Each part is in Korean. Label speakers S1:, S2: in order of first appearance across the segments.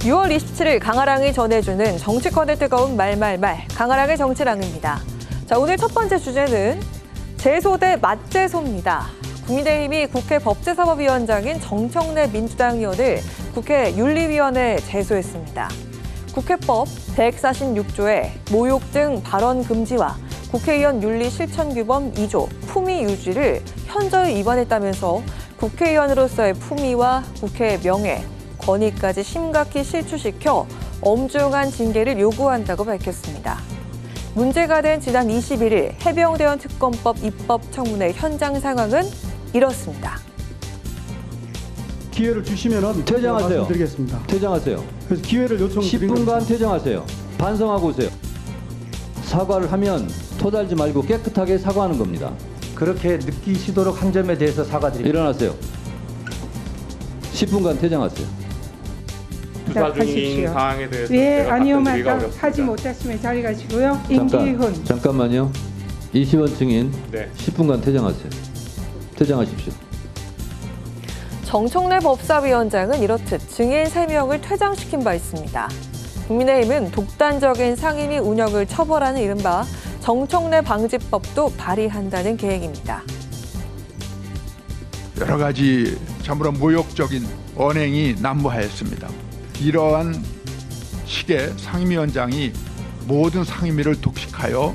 S1: 6월 27일 강아랑이 전해주는 정치권의 뜨거운 말말말 강아랑의 정치랑입니다. 자, 오늘 첫 번째 주제는 제소 대 맞제소입니다. 국민의힘이 국회 법제사법위원장인 정청래 민주당 의원을 국회 윤리위원회에 제소했습니다. 국회법 146조의 모욕 등 발언 금지와 국회의원 윤리 실천규범 2조 품위 유지를 현저히 위반했다면서 국회의원으로서의 품위와 국회의 명예, 권위까지 심각히 실추시켜 엄중한 징계를 요구한다고 밝혔습니다. 문제가 된 지난 21일 해병대원 특검법 입법 청문회 현장 상황은 이렇습니다.
S2: 기회를 주시면
S3: 퇴장하세요.
S2: 말씀드리겠습니다.
S3: 퇴장하세요.
S2: 그래서 기회를 요청드린
S3: 10분간 퇴장하세요. 반성하고 오세요. 사과를 하면 토달지 말고 깨끗하게 사과하는 겁니다.
S4: 그렇게 느끼시도록 한 점에 대해서 사과드립니다.
S3: 일어나세요. 10분간 퇴장하세요.
S5: 수사 중인 상황에 대해서
S6: 예,
S5: 제가
S6: 아니요,
S5: 답변드리기가
S6: 말씀 하지
S5: 어렵습니다.
S6: 못했으면 자리 가시고요. 임기훈.
S3: 잠깐만요. 20원 증인
S5: 네.
S3: 10분간 퇴장하세요. 퇴장하십시오.
S1: 정청래 법사위원장은 이렇듯 증인 3명을 퇴장시킨 바 있습니다. 국민의힘은 독단적인 상임위 운영을 처벌하는 이른바 정청래 방지법도 발의한다는 계획입니다.
S7: 여러 가지 참으로 모욕적인 언행이 난무하였습니다. 이러한 식의 상임위원장이 모든 상임위를 독식하여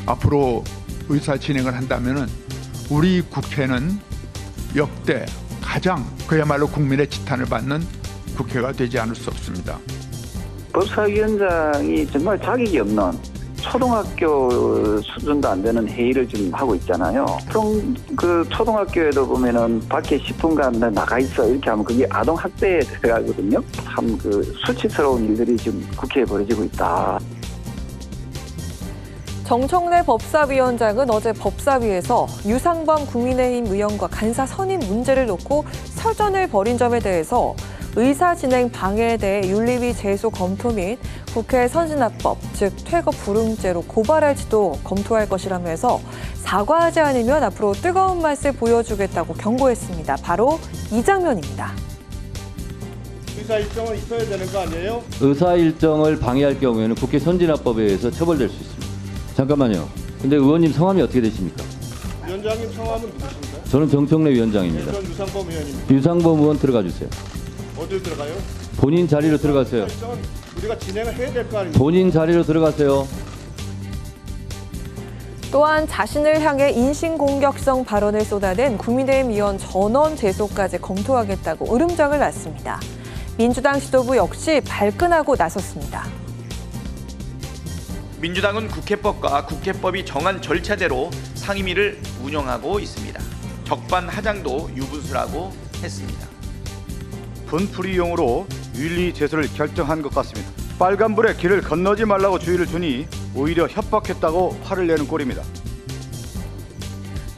S7: 앞으로 의사 진행을 한다면 우리 국회는 역대 가장 그야말로 국민의 지탄을 받는 국회가 되지 않을 수 없습니다.
S8: 법사위원장이 정말 자격이 없는 초등학교 수준도 안 되는 회의를 지금 하고 있잖아요. 보통 그 초등학교에도 보면은 밖에 10분간 나가 있어 이렇게 하면 그게 아동 학대에 들어가거든요. 참 그 수치스러운 일들이 지금 국회에 벌어지고 있다.
S1: 정청래 법사위원장은 어제 법사위에서 유상범 국민의힘 의원과 간사 선임 문제를 놓고 설전을 벌인 점에 대해서 의사진행 방해에 대해 윤리위 제소 검토 및 국회 선진화법, 즉 퇴거 불응죄로 고발할지도 검토할 것이라면서 사과하지 않으면 앞으로 뜨거운 맛을 보여주겠다고 경고했습니다. 바로 이 장면입니다.
S5: 의사 일정은 있어야 되는 거 아니에요?
S3: 의사 일정을 방해할 경우에는 국회 선진화법에 의해서 처벌될 수 있습니다. 잠깐만요. 근데 의원님 성함이 어떻게 되십니까?
S5: 위원장님 성함은 누구십니까?
S3: 저는 정청래 위원장입니다.
S5: 전 유상범 의원입니다.
S3: 유상범 의원 들어가 주세요.
S5: 어디로 들어가요?
S3: 본인 자리로 들어가세요.
S5: 일정은 우리가 진행을 해야 될 거 아닙니까?
S3: 본인 자리로 들어가세요.
S1: 또한 자신을 향해 인신공격성 발언을 쏟아낸 국민의힘 의원 전원 제소까지 검토하겠다고 으름장을 놨습니다. 민주당 지도부 역시 발끈하고 나섰습니다.
S9: 민주당은 국회법과 국회법이 정한 절차대로 상임위를 운영하고 있습니다. 적반하장도 유분수라고 했습니다.
S4: 분풀이용으로 윤리 제소를 결정한 것 같습니다. 빨간불에 길을 건너지 말라고 주의를 주니 오히려 협박했다고 화를 내는 꼴입니다.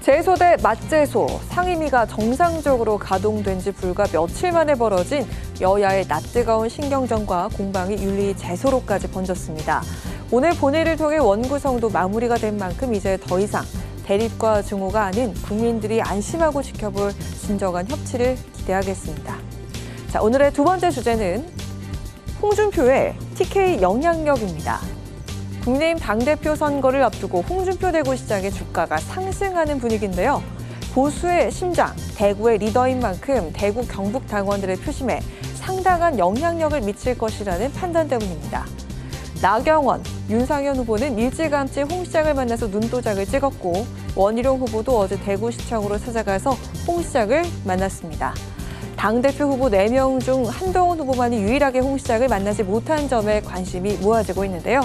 S1: 제소 대 맞제소, 상임위가 정상적으로 가동된 지 불과 며칠 만에 벌어진 여야의 낯뜨거운 신경전과 공방이 윤리 제소로까지 번졌습니다. 오늘 본회의를 통해 원구성도 마무리가 된 만큼 이제 더 이상 대립과 증오가 아닌 국민들이 안심하고 지켜볼 진정한 협치를 기대하겠습니다. 자, 오늘의 두 번째 주제는 홍준표의 TK 영향력입니다. 국민의힘 당대표 선거를 앞두고 홍준표 대구시장의 주가가 상승하는 분위기인데요. 보수의 심장, 대구의 리더인 만큼 대구 경북 당원들의 표심에 상당한 영향력을 미칠 것이라는 판단 때문입니다. 나경원, 윤상현 후보는 일찌감치 홍 시장을 만나서 눈도장을 찍었고 원희룡 후보도 어제 대구시청으로 찾아가서 홍 시장을 만났습니다. 당대표 후보 4명 중 한동훈 후보만이 유일하게 홍 시장을 만나지 못한 점에 관심이 모아지고 있는데요.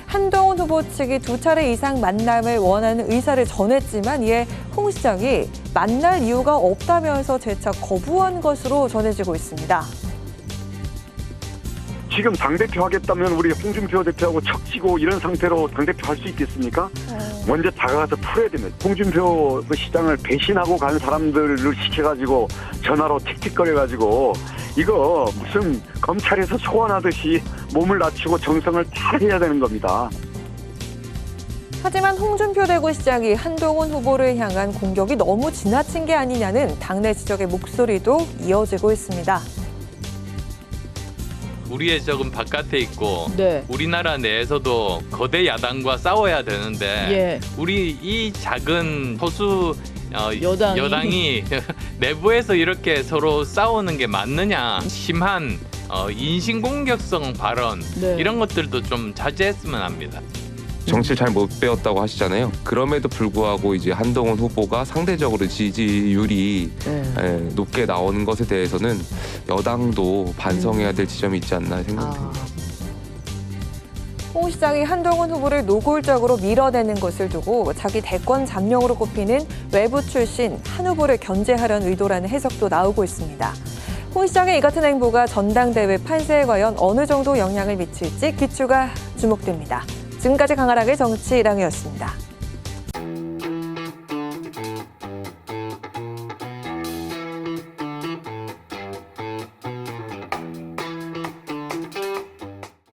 S1: 한동훈 후보 측이 2차례 이상 만남을 원하는 의사를 전했지만 이에 홍 시장이 만날 이유가 없다면서 재차 거부한 것으로 전해지고 있습니다.
S10: 지금 당대표 하겠다면 우리 홍준표 대표하고 척지고 이런 상태로 당대표 할 수 있겠습니까? 먼저 다가가서 풀어야 됩니다. 홍준표 그 시장을 배신하고 간 사람들을 시켜가지고 전화로 틱틱거려가지고 이거 무슨 검찰에서 소환하듯이 몸을 낮추고 정성을 다해야 되는 겁니다.
S1: 하지만 홍준표 대구시장이 한동훈 후보를 향한 공격이 너무 지나친 게 아니냐는 당내 지적의 목소리도 이어지고 있습니다.
S11: 우리의 적은 바깥에 있고
S12: 네.
S11: 우리나라 내에서도 거대 야당과 싸워야 되는데
S12: 예.
S11: 우리 이 작은 소수
S12: 여당이
S11: 내부에서 이렇게 서로 싸우는 게 맞느냐, 심한 인신공격성 발언
S12: 네.
S11: 이런 것들도 좀 자제했으면 합니다.
S13: 정치를 잘 못 배웠다고 하시잖아요. 그럼에도 불구하고 이제 한동훈 후보가 상대적으로 지지율이 높게 나오는 것에 대해서는 여당도 반성해야 될 지점이 있지 않나 생각합니다.
S1: 홍 시장이 한동훈 후보를 노골적으로 밀어내는 것을 두고 자기 대권 잠룡으로 꼽히는 외부 출신 한 후보를 견제하려는 의도라는 해석도 나오고 있습니다. 홍 시장의 이 같은 행보가 전당대회 판세에 과연 어느 정도 영향을 미칠지 귀추가 주목됩니다. 지금까지 강하락의 정치랑이었습니다.